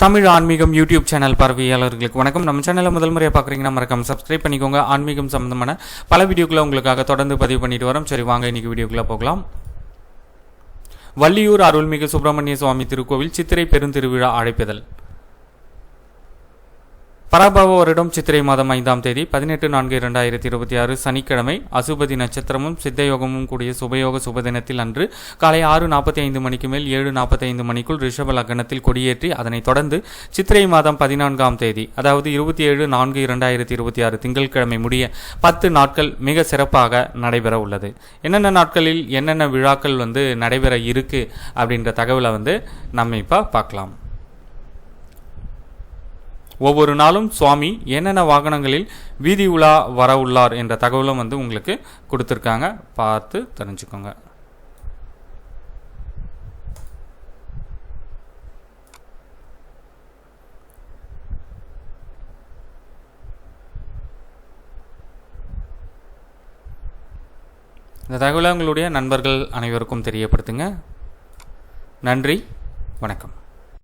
தமிழ் ஆன்மீகம் YouTube channel பார்வையாளர்களுக்கு வணக்கம். நம்ம சேனலை முதல் முறையாக பார்க்குறீங்கன்னா மறக்காம சப்ஸ்கிரைப் பண்ணிக்கோங்க. ஆன்மீகம் சம்பந்தமான பல வீடியோக்களை உங்களுக்காக தொடர்ந்து பதிவு பண்ணிட்டு வரோம். சரி, வாங்க இன்னைக்கு வீடியோக்குள்ளே போகலாம். வள்ளியூர் அருள்மிகு சுப்பிரமணிய சுவாமி திருக்கோவில் சித்திரை பெருந்திருவிழா அழைப்பிதழ். பராபவ வருடம் சித்திரை மாதம் 5ஆம் தேதி 18/4/2026 சனிக்கிழமை அசுபதி நட்சத்திரமும் சித்தயோகமும் கூடிய சுபயோக சுபதினத்தில் அன்று காலை 6:45 மணிக்கு மேல் 7:45 மணிக்குள் ரிஷப லக்னத்தில் கொடியேற்றி அதனைத் தொடர்ந்து சித்திரை மாதம் 14ஆம் தேதி அதாவது 27/4/2026 திங்கட்கிழமை முடிய 10 நாட்கள் மிக சிறப்பாக நடைபெற உள்ளது. என்னென்ன நாட்களில் என்னென்ன விழாக்கள் நடைபெற இருக்கு அப்படின்ற தகவலை நம்ம இப்போ பார்க்கலாம். ஒவ்வொரு நாளும் சுவாமி என்னென்ன வாகனங்களில் வீதி உலா வர உள்ளார் என்ற தகவலும் உங்களுக்கு கொடுத்துருக்காங்க. பார்த்து தெரிஞ்சுக்கோங்க. இந்த தகவலை உங்களுடைய நண்பர்கள் அனைவருக்கும் தெரியப்படுத்துங்க. நன்றி, வணக்கம்.